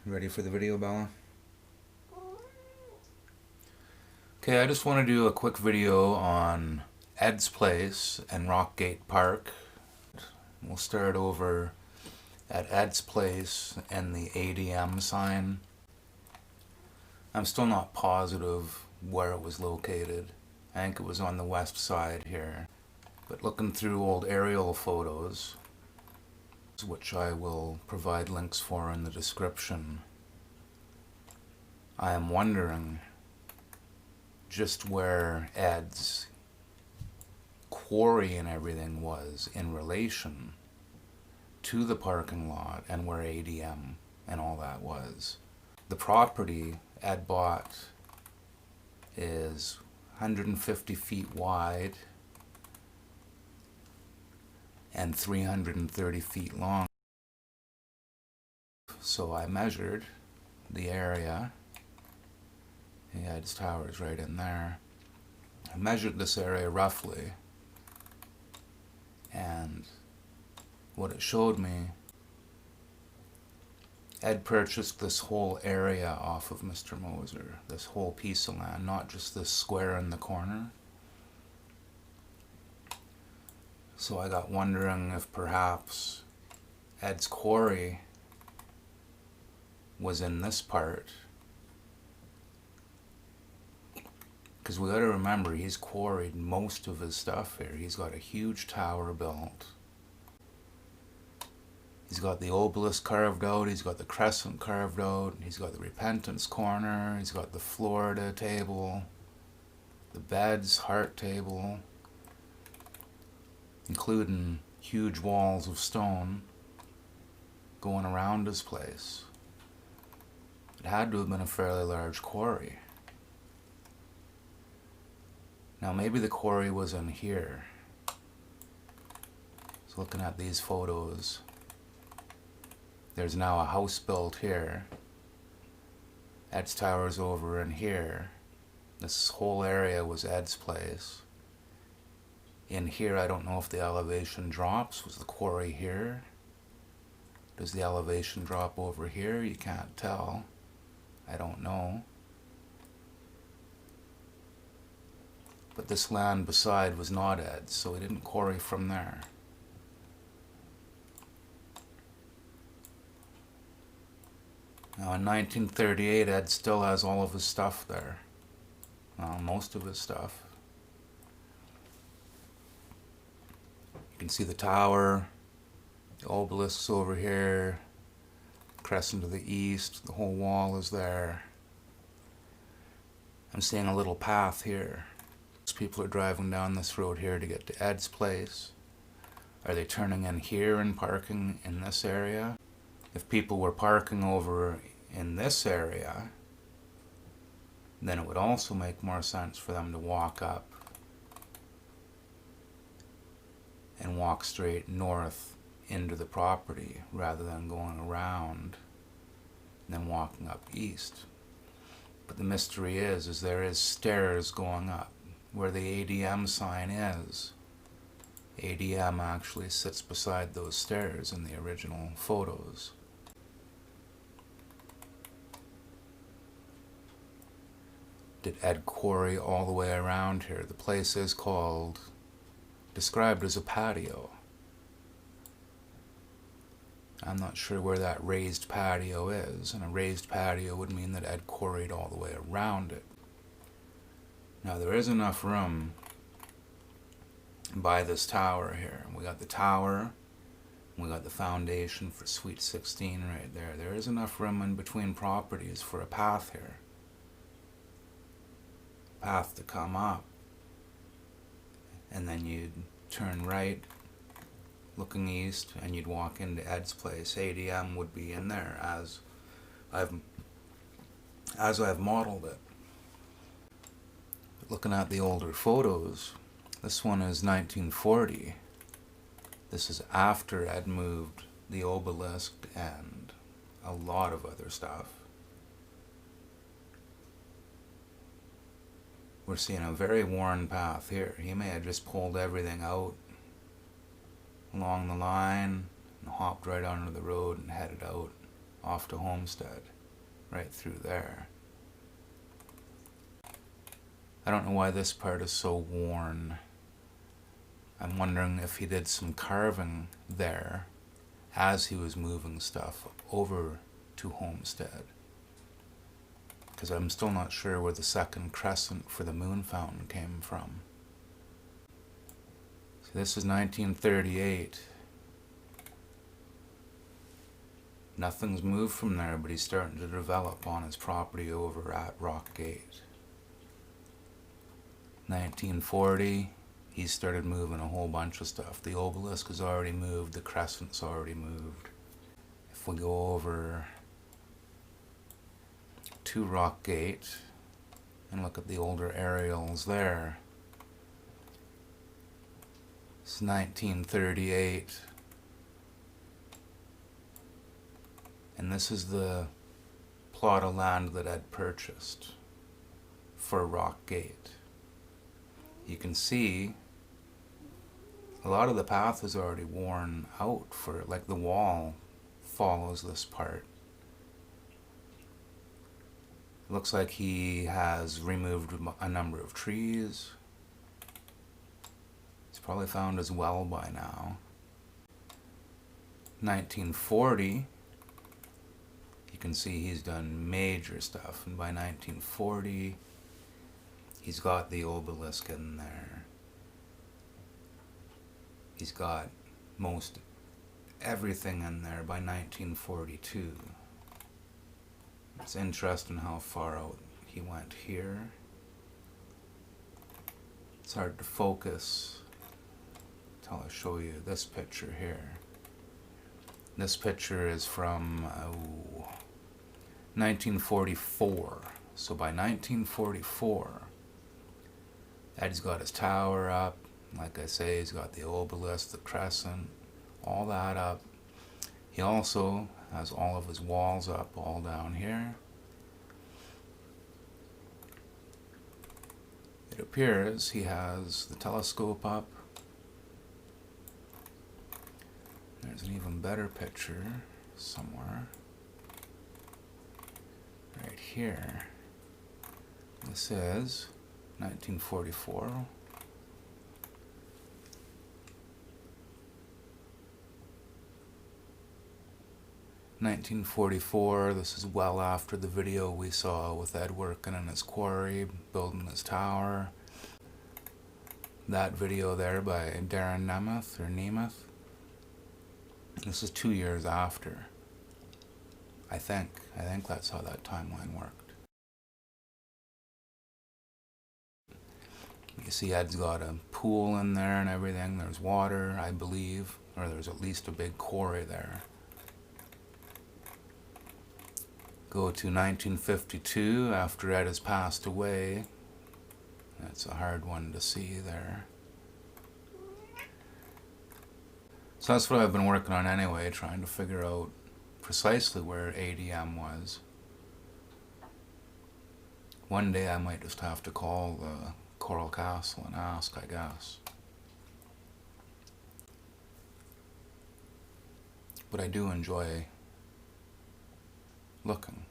Ready for the video, Bella? Okay, I just want to do a quick video on Ed's Place and Rockgate Park. We'll start over at Ed's Place and the ADM sign. I'm still not positive where it was located. I think it was on the west side here. But looking through old aerial photos, which I will provide links for in the description, I am wondering just where Ed's quarry and everything was in relation to the parking lot and where ADM and all that was. The property Ed bought is 150 feet wide and 330 feet long. So I measured the area. Yeah, Ed's tower is right in there. I measured this area roughly, and what it showed me, Ed purchased this whole area off of Mr. Moser, this whole piece of land, not just this square in the corner. So I got wondering if perhaps Ed's quarry was in this part. Because we gotta remember, he's quarried most of his stuff here. He's got a huge tower built. He's got the obelisk carved out, he's got the crescent carved out, he's got the repentance corner, he's got the Florida table, the beds, heart table, including huge walls of stone going around his place. It had to have been a fairly large quarry. Now maybe the quarry was in here. So looking at these photos, there's now a house built here. Ed's tower's over in here. This whole area was Ed's place. In here, I don't know if the elevation drops. Was the quarry here? Does the elevation drop over here? You can't tell. I don't know. But this land beside was not Ed's, so he didn't quarry from there. Now in 1938, Ed still has all of his stuff there. Well, most of his stuff. You can see the tower, the obelisk's over here, crescent to the east, the whole wall is there. I'm seeing a little path here. People are driving down this road here to get to Ed's place. Are they turning in here and parking in this area? If people were parking over in this area, then it would also make more sense for them to walk up and walk straight north into the property rather than going around and then walking up east. But the mystery is there is stairs going up where the ADM sign is. ADM actually sits beside those stairs in the original photos. Did Ed quarry all the way around here? The place is described as a patio. I'm not sure where that raised patio is, and a raised patio would mean that Ed quarried all the way around it. Now there is enough room by this tower here. We got the tower, we got the foundation for Suite 16 right there. There is enough room in between properties for a path here. Path to come up. And then you'd turn right, looking east, and you'd walk into Ed's place. ADM would be in there as I've modeled it. Looking at the older photos, this one is 1940. This is after Ed moved the obelisk and a lot of other stuff. We're seeing a very worn path here. He may have just pulled everything out along the line and hopped right onto the road and headed out off to Homestead. right through there. I don't know why this part is so worn. I'm wondering if he did some carving there as he was moving stuff over to Homestead. Because I'm still not sure where the second crescent for the moon fountain came from. So this is 1938. Nothing's moved from there, but he's starting to develop on his property over at Rock Gate. 1940, he started moving a whole bunch of stuff. The obelisk is already moved, the crescent's already moved. If we go over to Rock Gate and look at the older aerials there, it's 1938. And this is the plot of land that Ed purchased for Rock Gate. You can see a lot of the path is already worn out for it, like the wall follows this part. It looks like he has removed a number of trees. He's probably found his well by now. 1940. You can see he's done major stuff, and by 1940 he's got the obelisk in there. He's got most everything in there by 1942. It's interesting how far out he went here. It's hard to focus until I show you this picture here. This picture is from 1944. So by 1944, Ed's got his tower up. Like I say, he's got the obelisk, the crescent, all that up. He also has all of his walls up, all down here. It appears he has the telescope up. There's an even better picture somewhere. Right here. This is 1944. 1944, this is well after the video we saw with Ed working in his quarry, building his tower. That video there by Darren Nemeth. This is 2 years after. I think that's how that timeline worked. You see Ed's got a pool in there and everything. There's water, I believe, or there's at least a big quarry there. Go to 1952 after Ed has passed away. That's a hard one to see there. So that's what I've been working on anyway, trying to figure out precisely where ADM was. One day I might just have to call the Coral Castle and ask, I guess. But I do enjoy looking.